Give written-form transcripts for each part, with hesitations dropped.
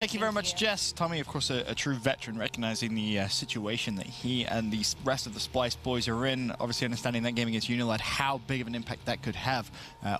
Thank you very much, Jess. Tommy, of course, a true veteran, recognizing the situation that he and the rest of the Splyce boys are in. Obviously, understanding that game against Unilad, how big of an impact that could have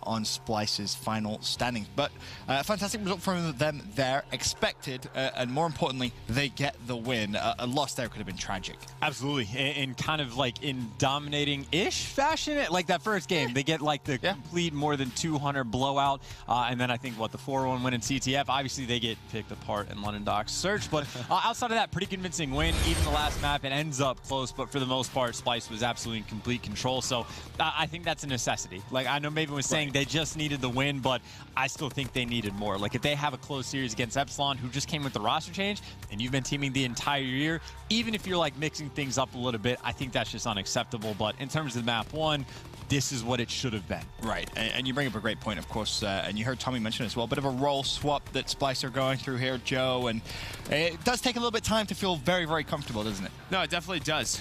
on Splyce's final standings. But a fantastic result from them there, expected, and more importantly, they get the win. A loss there could have been tragic. Absolutely, in kind of like in dominating-ish fashion. Like that first game, they get like the complete more than 200 blowout, and then I think, what, the 4-1 win in CTF. Obviously, they get picked apart in London Docks Search, but outside of that, pretty convincing win. Even the last map, it ends up close, but for the most part, Splyce was absolutely in complete control. So I think that's a necessity. Like, I know Maven was saying they just needed the win, but I still think they needed more. Like, if they have a close series against Epsilon, who just came with the roster change, and you've been teaming the entire year, even if you're like mixing things up a little bit, I think that's just unacceptable. But in terms of map one, this is what it should have been. Right, and you bring up a great point, of course, and you heard Tommy mention as well, a bit of a role swap that Splyce are going through here, Joe, and it does take a little bit of time to feel very, very comfortable, doesn't it? No, it definitely does.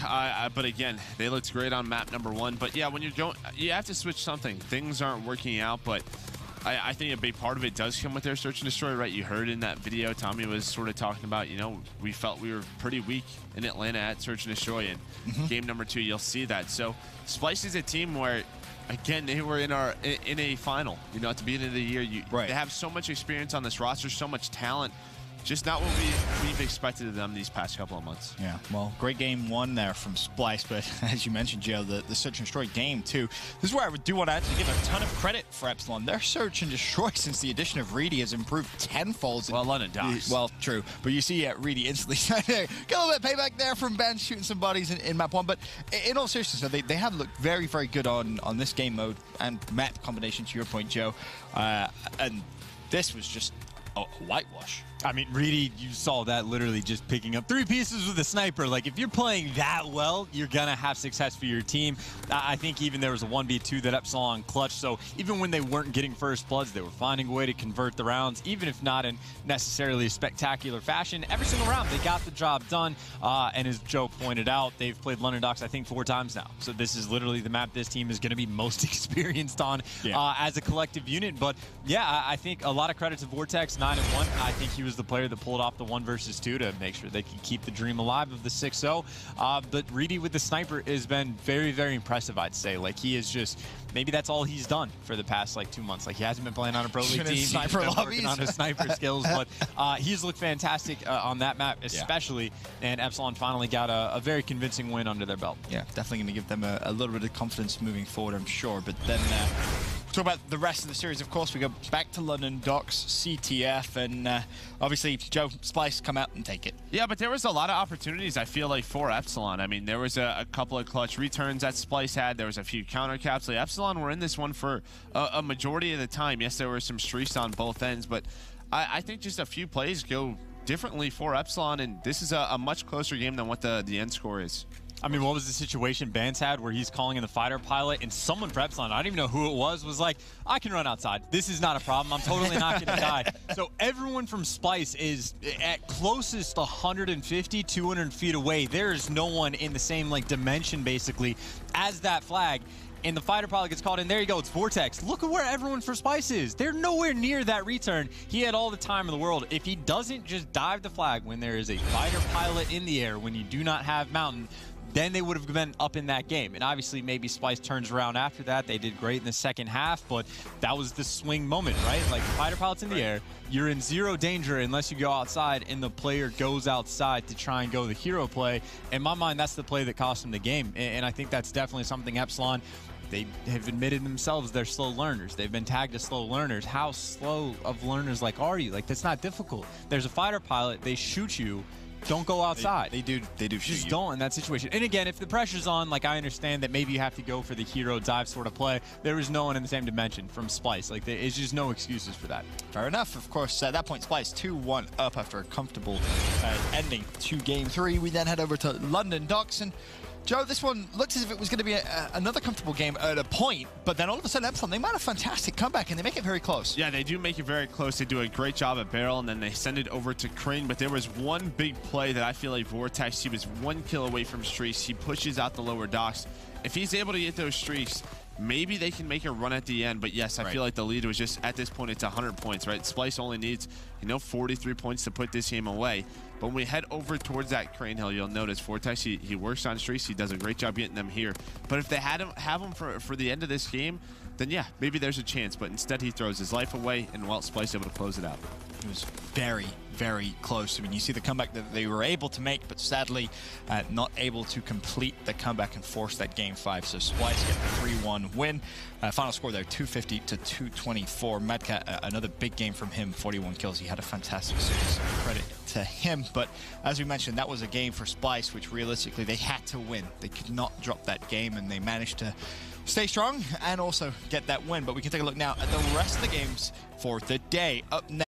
But again, they looked great on map number 1. But yeah, when you're going, you have to switch something. Things aren't working out, but I think a big part of it does come with their search and destroy, right? You heard in that video, Tommy was sort of talking about, you know, we felt we were pretty weak in Atlanta at search and destroy, and game number 2, you'll see that. So Splyce is a team where, again, they were in a final, you know, at the beginning of the year. They have so much experience on this roster, so much talent. Just not what we've expected of them these past couple of months. Yeah, well, great game 1 there from Splyce, but as you mentioned, Joe, the search and destroy game 2. This is where I do want to actually give a ton of credit for Epsilon. Their search and destroy since the addition of Reedy has improved tenfold. Well, London Docks. Well, true, but you see Reedy instantly get a little bit of payback there from Ben shooting some bodies in map 1. But in all seriousness, they have looked very, very good on this game mode and map combination, to your point, Joe. And this was just a whitewash. I mean, Reedy, you saw that literally just picking up 3 pieces with a sniper. Like, if you're playing that well, you're going to have success for your team. I think even there was a 1v2 that Epsilon clutched. So even when they weren't getting first bloods, they were finding a way to convert the rounds, even if not in necessarily a spectacular fashion. Every single round, they got the job done. And as Joe pointed out, they've played London Docks, I think, 4 times now. So this is literally the map this team is going to be most experienced on as a collective unit. But yeah, I think a lot of credit to Vortex, 9-1. I think he was the player that pulled off the 1 versus 2 to make sure they can keep the dream alive of the 6-0. But Reedy with the sniper has been very, very impressive, I'd say. Like, he is just, maybe that's all he's done for the past, like, 2 months. Like, he hasn't been playing on a pro league team. He's been working on his sniper skills, but he's looked fantastic on that map, especially. And Epsilon finally got a very convincing win under their belt. Yeah, definitely going to give them a little bit of confidence moving forward, I'm sure. But then talk about the rest of the series, of course. We go back to London Docks, CTF, and obviously, Joe, Splyce come out and take it. Yeah, but there was a lot of opportunities, I feel like, for Epsilon. I mean, there was a couple of clutch returns that Splyce had. There was a few counter caps. Like, Epsilon were in this one for a majority of the time. Yes, there were some streaks on both ends, but I think just a few plays go differently for Epsilon, and this is a much closer game than what the end score is. I mean, what was the situation Bans had where he's calling in the fighter pilot and someone for Epsilon, I don't even know who it was like, I can run outside. This is not a problem. I'm totally not going to die. So everyone from Splyce is at closest 150, 200 feet away. There is no one in the same, like, dimension, basically, as that flag. And the fighter pilot gets called in. There you go. It's Vortex. Look at where everyone for Splyce is. They're nowhere near that return. He had all the time in the world. If he doesn't just dive the flag when there is a fighter pilot in the air, when you do not have Mountain, then they would have been up in that game. And obviously, maybe Splyce turns around after that. They did great in the second half, but that was the swing moment, right? Like, the fighter pilot's in the air. You're in zero danger unless you go outside, and the player goes outside to try and go the hero play. In my mind, that's the play that cost him the game. And I think that's definitely something Epsilon, they have admitted themselves they're slow learners. They've been tagged as slow learners. How slow of learners, like, are you? Like, that's not difficult. There's a fighter pilot. They shoot you. Don't go outside. They do shoot Just you. don't in that situation. And again, if the pressure's on, like, I understand that maybe you have to go for the hero dive sort of play. There is no one in the same dimension from Splyce. Like, there's just no excuses for that. Fair enough. Of course, at that point, Splyce 2-1 up after a comfortable ending to Game 3. We then head over to London Docks, and Joe, this one looks as if it was going to be another comfortable game at a point, but then all of a sudden, Epsilon, they mount a fantastic comeback, and they make it very close. Yeah, they do make it very close. They do a great job at barrel, and then they send it over to Crane, but there was one big play that I feel like Vortex, he was 1 kill away from streaks. He pushes out the lower docks. If he's able to get those streaks, maybe they can make a run at the end. But yes, I feel like the lead was just, at this point, it's 100 points, right? Splyce only needs, 43 points to put this game away. But when we head over towards that Crane Hill, you'll notice Vortex, he works on streaks. He does a great job getting them here. But if they have him for the end of this game, then yeah, maybe there's a chance. But instead, he throws his life away, and well, Splyce able to close it out. It was very, very close. I mean, you see the comeback that they were able to make, but sadly not able to complete the comeback and force that game 5. So Splyce get the 3-1 win. Final score there, 250 to 224. Madcat, another big game from him, 41 kills. He had a fantastic series. Credit to him. But as we mentioned, that was a game for Splyce, which realistically they had to win. They could not drop that game, and they managed to stay strong and also get that win. But we can take a look now at the rest of the games for the day. Up next.